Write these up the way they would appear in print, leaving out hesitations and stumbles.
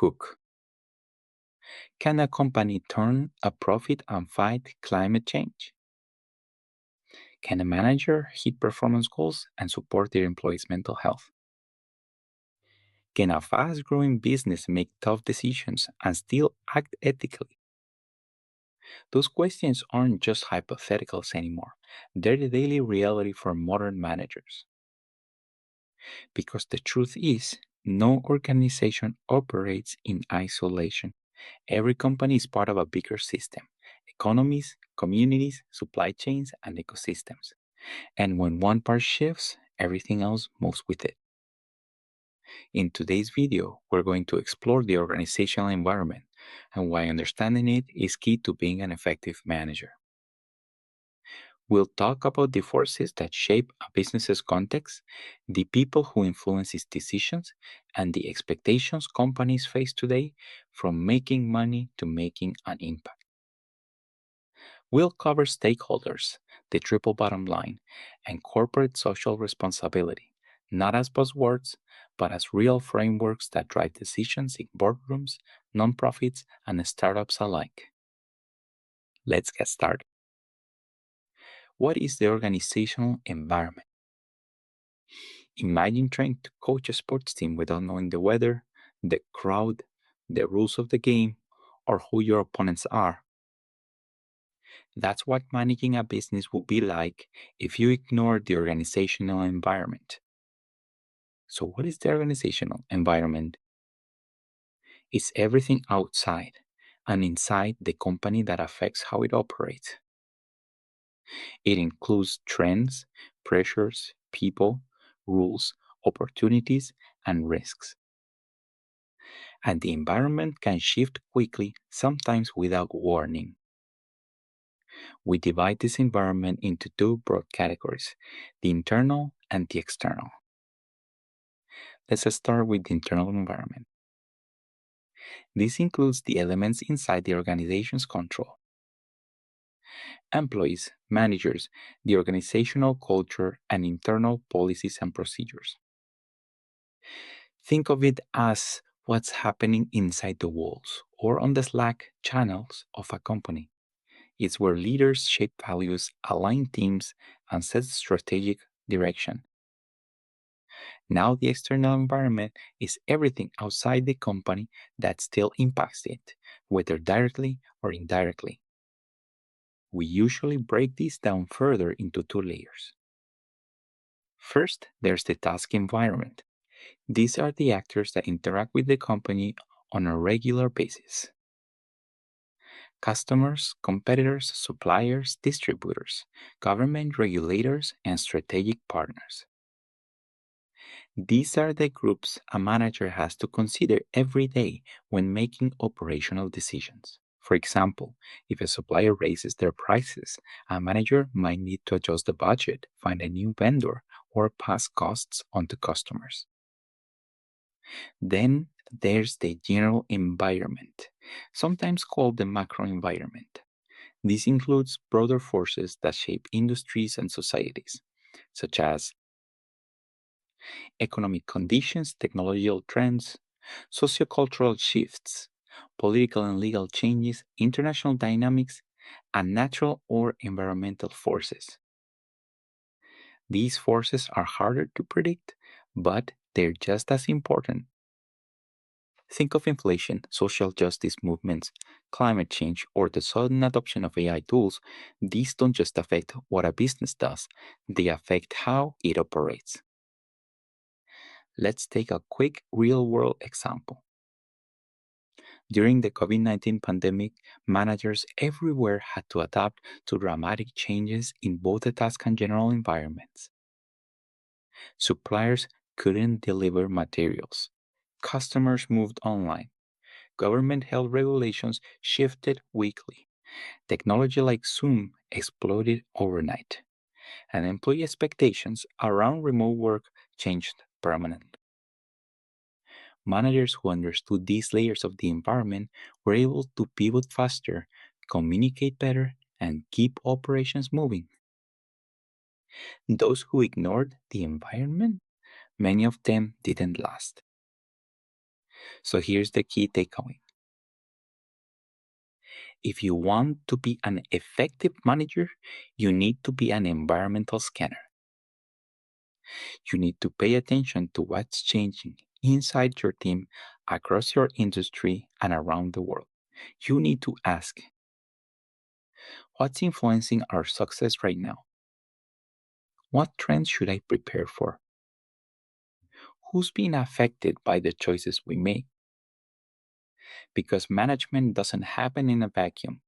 hook. Can a company turn a profit and fight climate change? Can a manager hit performance goals and support their employees' mental health? Can a fast growing business make tough decisions and still act ethically? Those questions aren't just hypotheticals anymore, they're the daily reality for modern managers. Because the truth is, no organization operates in isolation. Every company is part of a bigger system: economies, communities, supply chains, and ecosystems. And when one part shifts, everything else moves with it. In today's video, we're going to explore the organizational environment and why understanding it is key to being an effective manager. We'll talk about the forces that shape a business's context, the people who influence its decisions, and the expectations companies face today, from making money to making an impact. We'll cover stakeholders, the triple bottom line, and corporate social responsibility, not as buzzwords, but as real frameworks that drive decisions in boardrooms, nonprofits, and startups alike. Let's get started. What is the organizational environment? Imagine trying to coach a sports team without knowing the weather, the crowd, the rules of the game, or who your opponents are. That's what managing a business would be like if you ignore the organizational environment. So, what is the organizational environment? It's everything outside and inside the company that affects how it operates. It includes trends, pressures, people, rules, opportunities, and risks. And the environment can shift quickly, sometimes without warning. We divide this environment into two broad categories: the internal and the external. Let's start with the internal environment. This includes the elements inside the organization's control: employees, managers, the organizational culture, and internal policies and procedures. Think of it as what's happening inside the walls or on the Slack channels of a company. It's where leaders shape values, align teams, and set strategic direction. Now, the external environment is everything outside the company that still impacts it, whether directly or indirectly. We usually break this down further into two layers. First, there's the task environment. These are the actors that interact with the company on a regular basis: customers, competitors, suppliers, distributors, government regulators, and strategic partners. These are the groups a manager has to consider every day when making operational decisions. For example, if a supplier raises their prices, a manager might need to adjust the budget, find a new vendor, or pass costs on to customers. Then there's the general environment, sometimes called the macro environment. This includes broader forces that shape industries and societies, such as economic conditions, technological trends, sociocultural shifts, political and legal changes, international dynamics, and natural or environmental forces. These forces are harder to predict, but they're just as important. Think of inflation, social justice movements, climate change, or the sudden adoption of AI tools. These don't just affect what a business does, they affect how it operates. Let's take a quick real world example. During the COVID-19 pandemic, managers everywhere had to adapt to dramatic changes in both the task and general environments. Suppliers couldn't deliver materials. Customers moved online. Government health regulations shifted weekly. Technology like Zoom exploded overnight. And employee expectations around remote work changed permanently. Managers who understood these layers of the environment were able to pivot faster, communicate better, and keep operations moving. Those who ignored the environment, many of them didn't last. So here's the key takeaway. If you want to be an effective manager, you need to be an environmental scanner. You need to pay attention to what's changing inside your team, across your industry, and around the world. You need to ask, what's influencing our success right now? What trends should I prepare for? Who's being affected by the choices we make? Because management doesn't happen in a vacuum.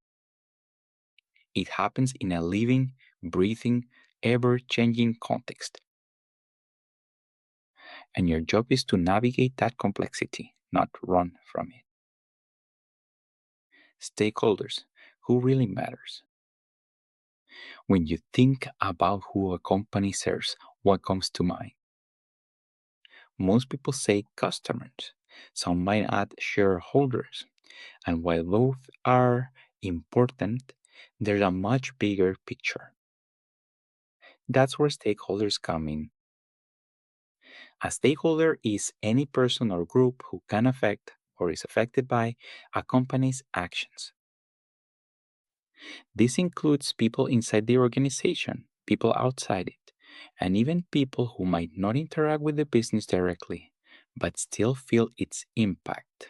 It happens in a living, breathing, ever changing context. And your job is to navigate that complexity, not run from it. Stakeholders, who really matters? When you think about who a company serves, what comes to mind? Most people say customers. Some might add shareholders. And while both are important, there's a much bigger picture. That's where stakeholders come in. A stakeholder is any person or group who can affect or is affected by a company's actions. This includes people inside the organization, people outside it, and even people who might not interact with the business directly, but still feel its impact.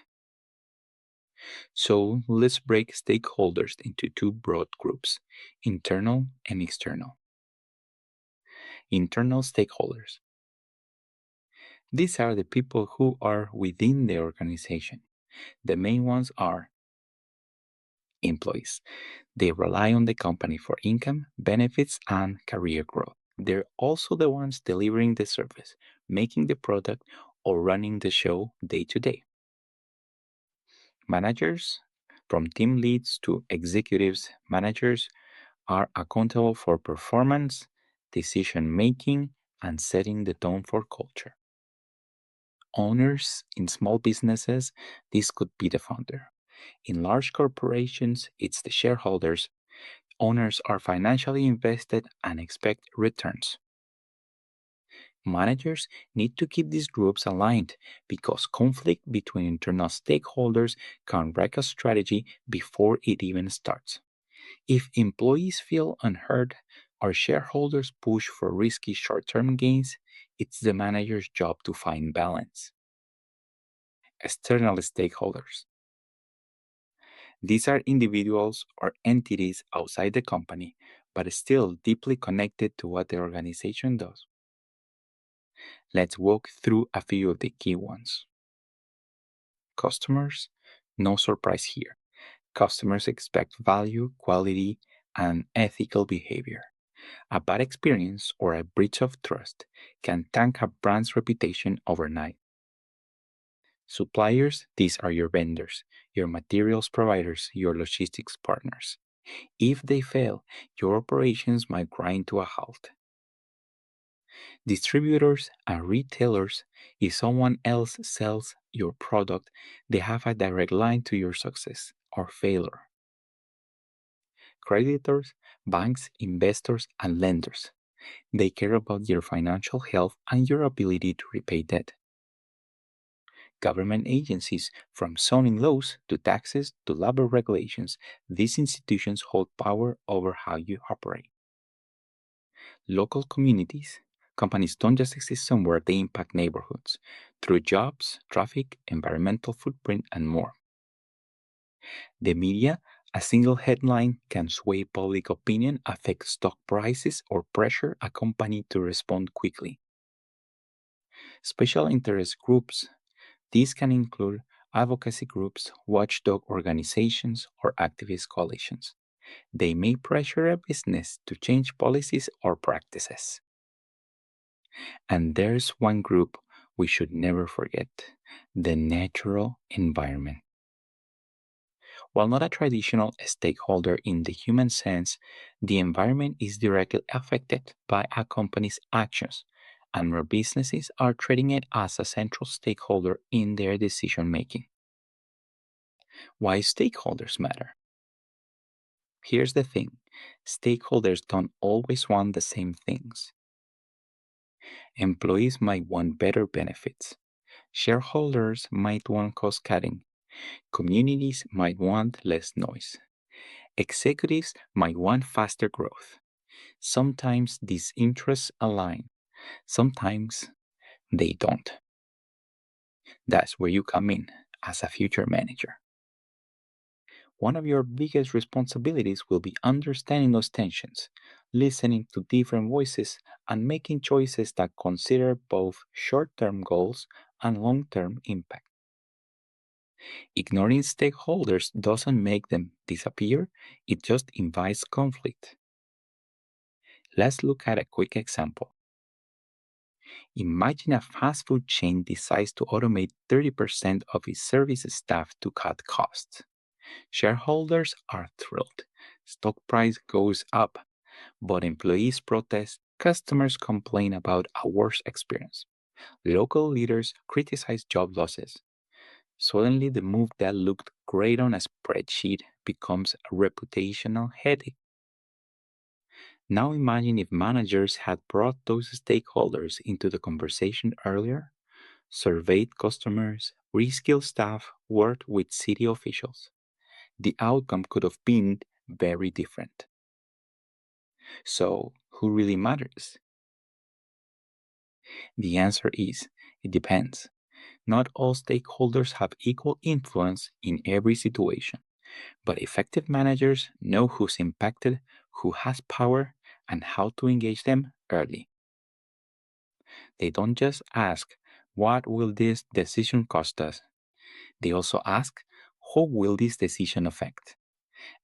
So let's break stakeholders into two broad groups: internal and external. Internal stakeholders. These are the people who are within the organization. The main ones are employees. They rely on the company for income, benefits, and career growth. They're also the ones delivering the service, making the product, or running the show day to day. Managers, from team leads to executives, managers are accountable for performance, decision making, and setting the tone for culture. Owners in small businesses, this could be the founder. In large corporations, it's the shareholders. Owners are financially invested and expect returns. Managers need to keep these groups aligned because conflict between internal stakeholders can wreck a strategy before it even starts. If employees feel unheard or shareholders push for risky short term gains, it's the manager's job to find balance. External stakeholders. These are individuals or entities outside the company, but still deeply connected to what the organization does. Let's walk through a few of the key ones. Customers, no surprise here. Customers expect value, quality, and ethical behavior. A bad experience or a breach of trust can tank a brand's reputation overnight. Suppliers, these are your vendors, your materials providers, your logistics partners. If they fail, your operations might grind to a halt. Distributors and retailers, if someone else sells your product, they have a direct line to your success or failure. Creditors, banks, investors, and lenders. They care about your financial health and your ability to repay debt. Government agencies, from zoning laws to taxes to labor regulations, these institutions hold power over how you operate. Local communities. Companies don't just exist somewhere, they impact neighborhoods through jobs, traffic, environmental footprint, and more. The media, a single headline can sway public opinion, affect stock prices, or pressure a company to respond quickly. Special interest groups. These can include advocacy groups, watchdog organizations, or activist coalitions. They may pressure a business to change policies or practices. And there's one group we should never forget: the natural environment. While not a traditional stakeholder in the human sense, the environment is directly affected by a company's actions, and more businesses are treating it as a central stakeholder in their decision making. Why stakeholders matter? Here's the thing: stakeholders don't always want the same things. Employees might want better benefits. Shareholders might want cost cutting, communities might want less noise, executives might want faster growth. Sometimes these interests align, sometimes they don't. That's where you come in as a future manager. One of your biggest responsibilities will be understanding those tensions, listening to different voices, and making choices that consider both short term goals and long term impact. Ignoring stakeholders doesn't make them disappear, it just invites conflict. Let's look at a quick example. Imagine a fast food chain decides to automate 30% of its service staff to cut costs. Shareholders are thrilled. Stock price goes up, but employees protest, customers complain about a worse experience. Local leaders criticize job losses. Suddenly, the move that looked great on a spreadsheet becomes a reputational headache. Now imagine if managers had brought those stakeholders into the conversation earlier, surveyed customers, reskilled staff, worked with city officials. The outcome could have been very different. So, who really matters? The answer is it depends. Not all stakeholders have equal influence in every situation, but effective managers know who's impacted, who has power, and how to engage them early. They don't just ask, what will this decision cost us? They also ask, who will this decision affect?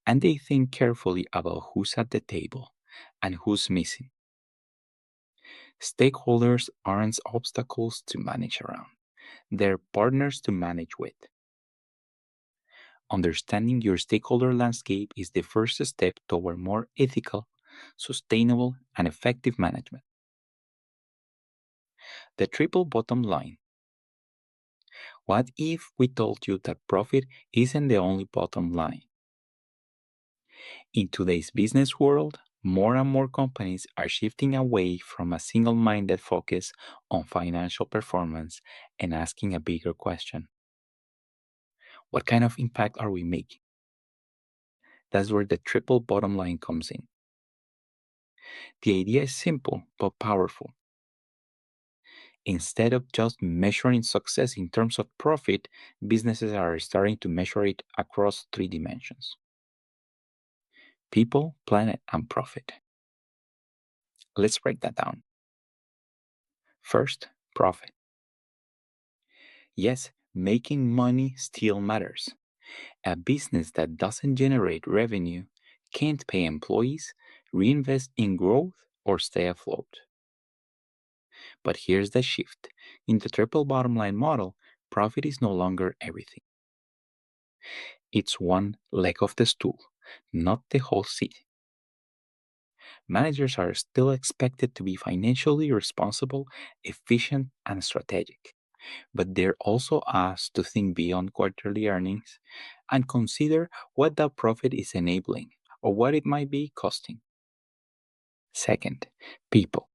And they think carefully about who's at the table and who's missing. Stakeholders aren't obstacles to manage around, they're partners to manage with. Understanding your stakeholder landscape is the first step toward more ethical, sustainable, and effective management. The triple bottom line. What if we told you that profit isn't the only bottom line? In today's business world, more and more companies are shifting away from a single minded focus on financial performance and asking a bigger question: what kind of impact are we making? That's where the triple bottom line comes in. The idea is simple but powerful. Instead of just measuring success in terms of profit, businesses are starting to measure it across three dimensions: people, planet, and profit. Let's break that down. First, profit. Yes, making money still matters. A business that doesn't generate revenue can't pay employees, reinvest in growth, or stay afloat. But here's the shift. In the triple bottom line model, profit is no longer everything. It's one leg of the stool, not the whole seat. Managers are still expected to be financially responsible, efficient, and strategic, but they're also asked to think beyond quarterly earnings and consider what that profit is enabling or what it might be costing. Second, people.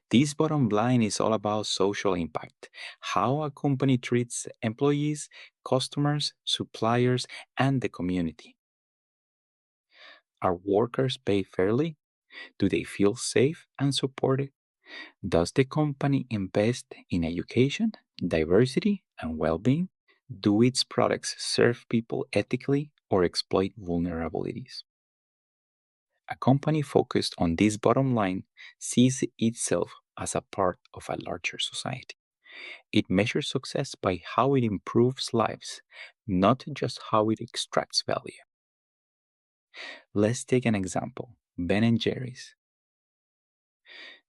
This bottom line is all about social impact, how a company treats employees, customers, suppliers, and the community. Are workers paid fairly? Do they feel safe and supported? Does the company invest in education, diversity, and well being? Do its products serve people ethically or exploit vulnerabilities? A company focused on this bottom line sees itself as a part of a larger society. It measures success by how it improves lives, not just how it extracts value. Let's take an example: Ben and Jerry's.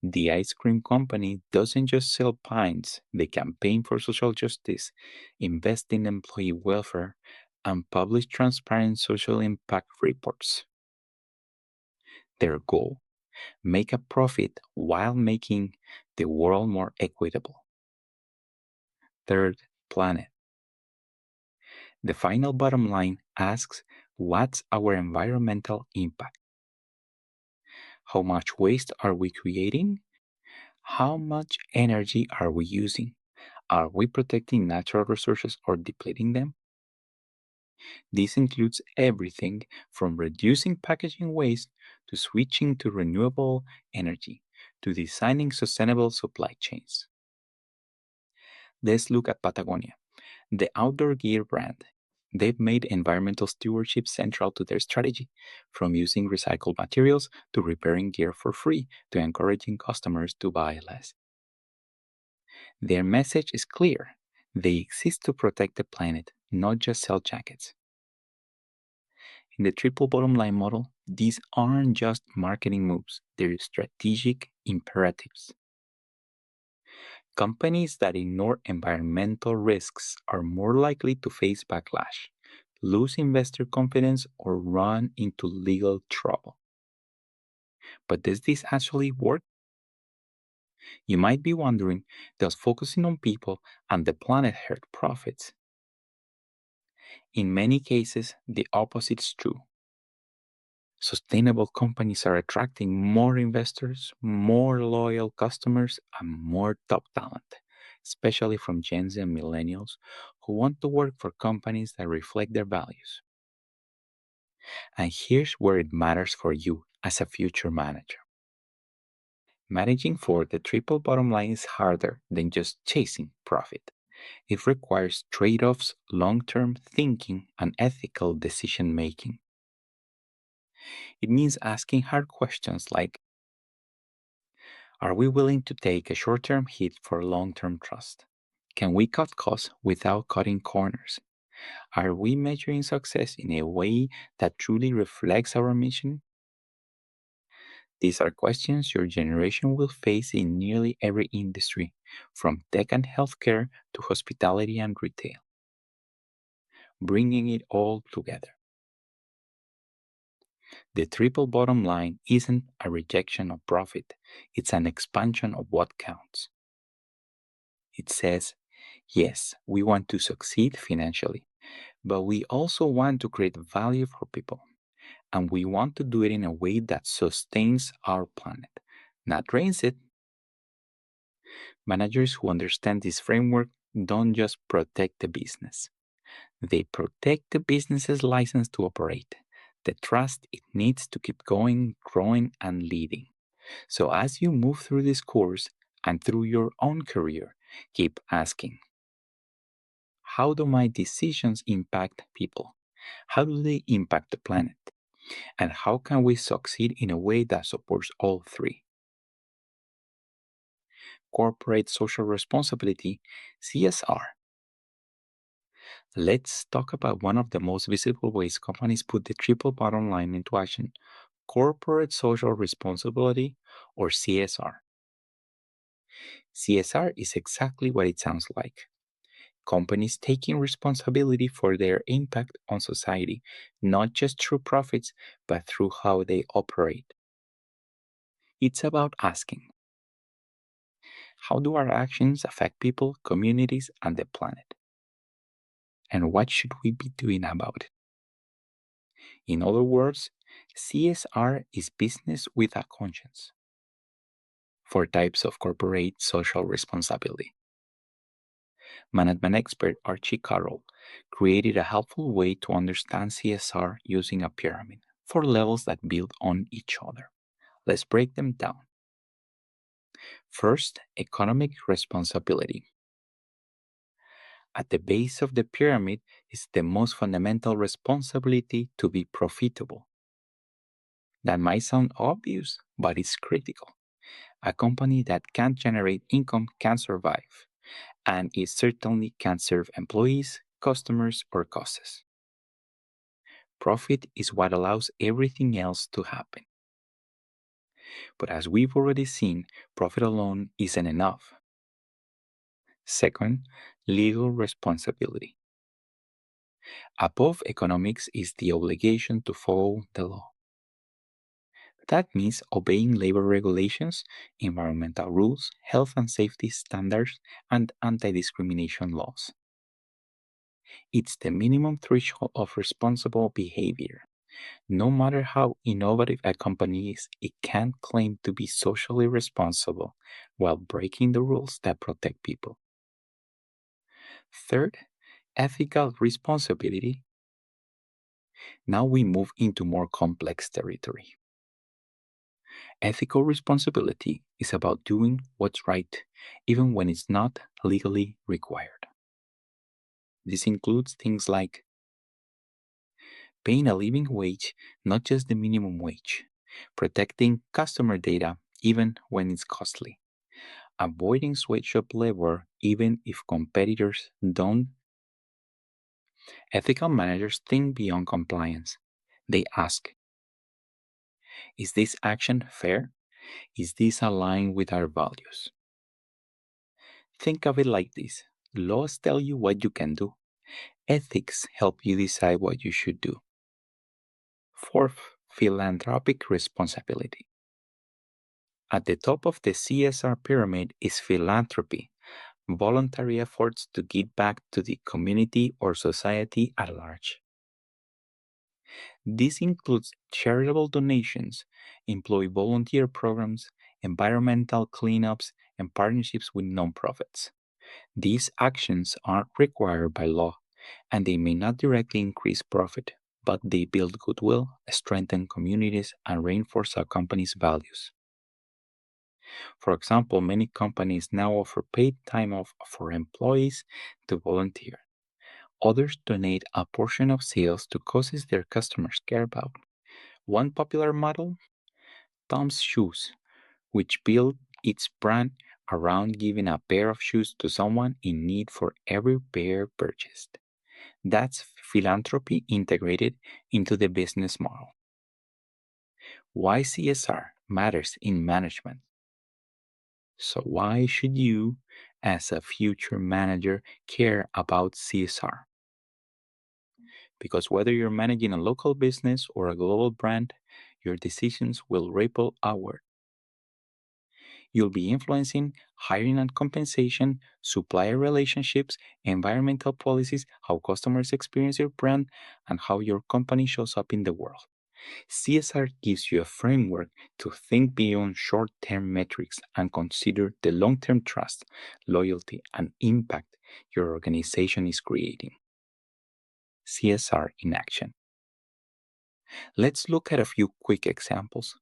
The ice cream company doesn't just sell pints, they campaign for social justice, invest in employee welfare, and publish transparent social impact reports. Their goal: make a profit while making the world more equitable. Third, planet. The final bottom line asks, what's our environmental impact? How much waste are we creating? How much energy are we using? Are we protecting natural resources or depleting them? This includes everything from reducing packaging waste to switching to renewable energy to designing sustainable supply chains. Let's look at Patagonia, the outdoor gear brand. They've made environmental stewardship central to their strategy, from using recycled materials to repairing gear for free to encouraging customers to buy less. Their message is clear. They exist to protect the planet, not just sell jackets. In the triple bottom line model, these aren't just marketing moves, they're strategic imperatives. Companies that ignore environmental risks are more likely to face backlash, lose investor confidence, or run into legal trouble. But does this actually work? You might be wondering, does focusing on people and the planet hurt profits? In many cases, the opposite is true. Sustainable companies are attracting more investors, more loyal customers, and more top talent, especially from Gen Z and millennials who want to work for companies that reflect their values. And here's where it matters for you as a future manager. Managing for the triple bottom line is harder than just chasing profit. It requires trade offs, long term thinking, and ethical decision making. It means asking hard questions like, are we willing to take a short term hit for long term trust? Can we cut costs without cutting corners? Are we measuring success in a way that truly reflects our mission? These are questions your generation will face in nearly every industry, from tech and healthcare to hospitality and retail. Bringing it all together. The triple bottom line isn't a rejection of profit, it's an expansion of what counts. It says, yes, we want to succeed financially, but we also want to create value for people. And we want to do it in a way that sustains our planet, not drains it. Managers who understand this framework don't just protect the business, they protect the business's license to operate, the trust it needs to keep going, growing, and leading. So as you move through this course and through your own career, keep asking, how do my decisions impact people? How do they impact the planet? And how can we succeed in a way that supports all three? Corporate social responsibility, CSR. Let's talk about one of the most visible ways companies put the triple bottom line into action: corporate social responsibility, or CSR. CSR is exactly what it sounds like: companies taking responsibility for their impact on society, not just through profits, but through how they operate. It's about asking, how do our actions affect people, communities, and the planet? And what should we be doing about it? In other words, CSR is business with a conscience. Four types of corporate social responsibility. Management expert Archie Carroll created a helpful way to understand CSR using a pyramid, four levels that build on each other. Let's break them down. First, economic responsibility. At the base of the pyramid is the most fundamental responsibility to be profitable. That might sound obvious, but it's critical. A company that can't generate income can't survive, and it certainly can't serve employees, customers, or causes. Profit is what allows everything else to happen. But as we've already seen, profit alone isn't enough. Second, legal responsibility. Above economics is the obligation to follow the law. That means obeying labor regulations, environmental rules, health and safety standards, and anti discrimination laws. It's the minimum threshold of responsible behavior. No matter how innovative a company is, it can't claim to be socially responsible while breaking the rules that protect people. Third, ethical responsibility. Now we move into more complex territory. Ethical responsibility is about doing what's right, even when it's not legally required. This includes things like paying a living wage, not just the minimum wage, protecting customer data, even when it's costly, avoiding sweatshop labor, even if competitors don't. Ethical managers think beyond compliance. They ask, is this action fair? Is this aligned with our values? Think of it like this: laws tell you what you can do, ethics help you decide what you should do. Fourth, philanthropic responsibility. At the top of the CSR pyramid is philanthropy, voluntary efforts to give back to the community or society at large. This includes charitable donations, employee volunteer programs, environmental cleanups, and partnerships with nonprofits. These actions aren't required by law, and they may not directly increase profit, but they build goodwill, strengthen communities, and reinforce a company's values. For example, many companies now offer paid time off for employees to volunteer. Others donate a portion of sales to causes their customers care about. One popular model, Tom's Shoes, which built its brand around giving a pair of shoes to someone in need for every pair purchased. That's philanthropy integrated into the business model. Why CSR matters in management. So, why should you, as a future manager, care about CSR? Because whether you're managing a local business or a global brand, your decisions will ripple outward. You'll be influencing hiring and compensation, supplier relationships, environmental policies, how customers experience your brand, and how your company shows up in the world. CSR gives you a framework to think beyond short term metrics and consider the long term trust, loyalty, and impact your organization is creating. CSR in action. Let's look at a few quick examples.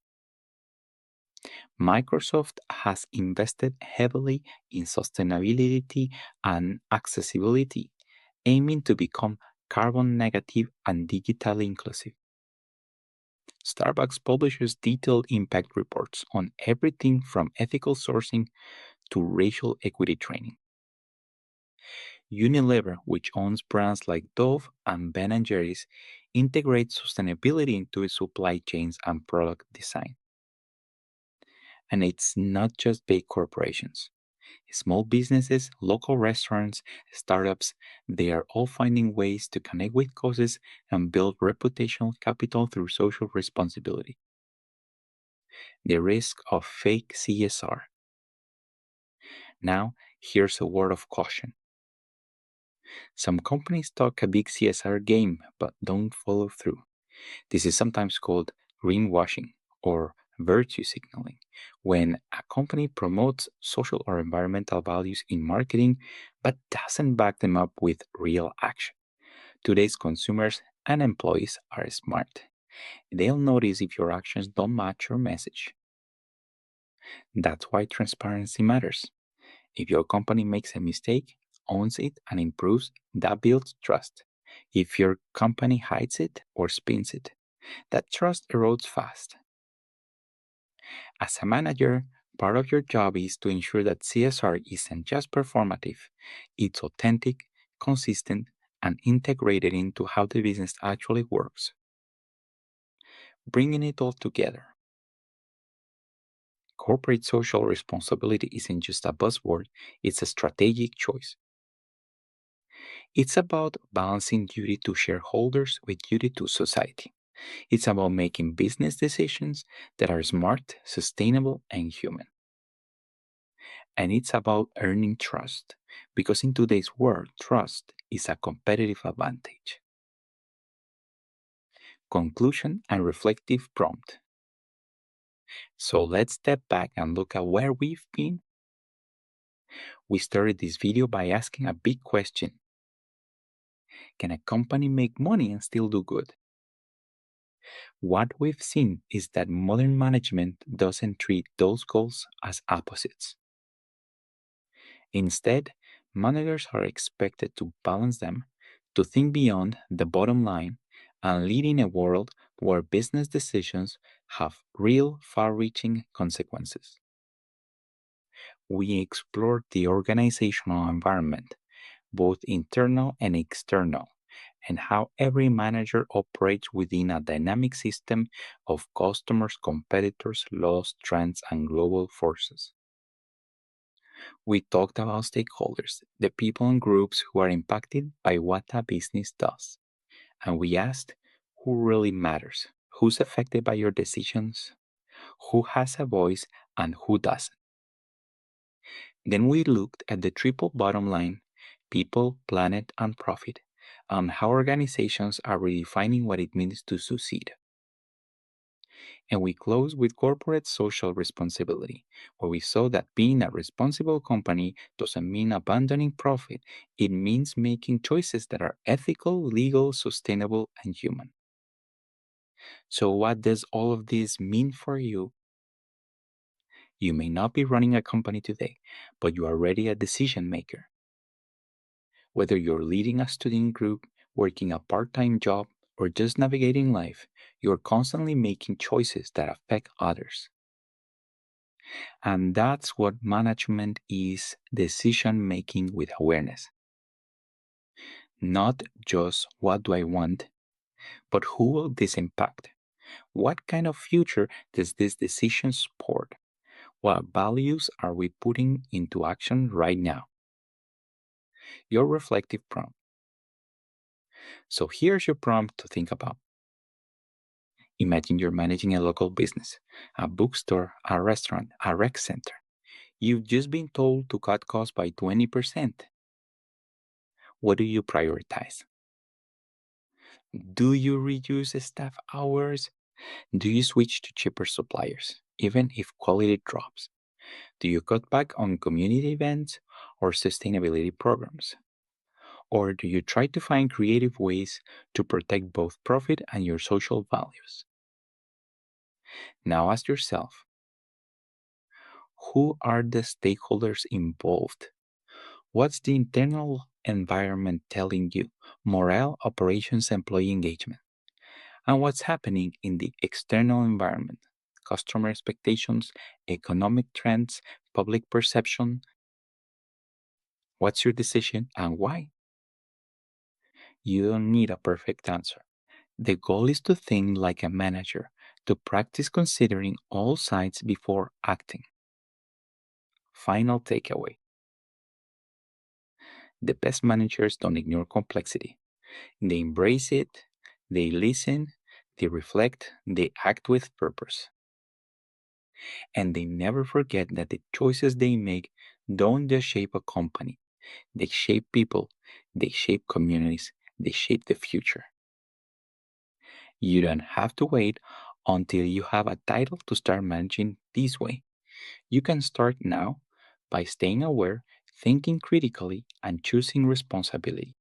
Microsoft has invested heavily in sustainability and accessibility, aiming to become carbon negative and digitally inclusive. Starbucks publishes detailed impact reports on everything from ethical sourcing to racial equity training. Unilever, which owns brands like Dove and Ben& Jerry's, integrates sustainability into its supply chains and product design. And it's not just big corporations. Small businesses, local restaurants, startups, they are all finding ways to connect with causes and build reputational capital through social responsibility. The risk of fake CSR. Now, here's a word of caution. Some companies talk a big CSR game but don't follow through. This is sometimes called greenwashing or virtue signaling, when a company promotes social or environmental values in marketing but doesn't back them up with real action. Today's consumers and employees are smart. They'll notice if your actions don't match your message. That's why transparency matters. If your company makes a mistake, owns it, and improves, that builds trust. If your company hides it or spins it, that trust erodes fast. As a manager, part of your job is to ensure that CSR isn't just performative, it's authentic, consistent, and integrated into how the business actually works. Bringing it all together. Corporate social responsibility isn't just a buzzword, it's a strategic choice. It's about balancing duty to shareholders with duty to society. It's about making business decisions that are smart, sustainable, and human. And it's about earning trust, because in today's world, trust is a competitive advantage. Conclusion and reflective prompt. So let's step back and look at where we've been. We started this video by asking a big question: Can a company make money and still do good? What we've seen is that modern management doesn't treat those goals as opposites. Instead, managers are expected to balance them, to think beyond the bottom line, and lead in a world where business decisions have real, far reaching consequences. We explored the organizational environment, both internal and external, and how every manager operates within a dynamic system of customers, competitors, laws, trends, and global forces. We talked about stakeholders, the people and groups who are impacted by what a business does. And we asked who really matters, who's affected by your decisions, who has a voice, and who doesn't. Then we looked at the triple bottom line people, planet, and profit, and how organizations are redefining what it means to succeed. And we close with corporate social responsibility, where we saw that being a responsible company doesn't mean abandoning profit, it means making choices that are ethical, legal, sustainable, and human. So, what does all of this mean for you? You may not be running a company today, but you are already a decision maker. Whether you're leading a student group, working a part time job, or just navigating life, you're constantly making choices that affect others. And that's what management is: decision making with awareness. Not just what do I want, but who will this impact? What kind of future does this decision support? What values are we putting into action right now? Your reflective prompt. So here's your prompt to think about. Imagine you're managing a local business, a bookstore, a restaurant, a rec center. You've just been told to cut costs by 20%. What do you prioritize? Do you reduce staff hours? Do you switch to cheaper suppliers, even if quality drops? Do you cut back on community events or sustainability programs? Or do you try to find creative ways to protect both profit and your social values? Now ask yourself, who are the stakeholders involved? What's the internal environment telling you? Morale, operations, employee engagement. And what's happening in the external environment? Customer expectations, economic trends, public perception. What's your decision and why? You don't need a perfect answer. The goal is to think like a manager, to practice considering all sides before acting. Final takeaway: the best managers don't ignore complexity. They embrace it, they listen, they reflect, they act with purpose. And they never forget that the choices they make don't just shape a company, they shape people, they shape communities, they shape the future. You don't have to wait until you have a title to start managing this way. You can start now by staying aware, thinking critically, and choosing responsibility.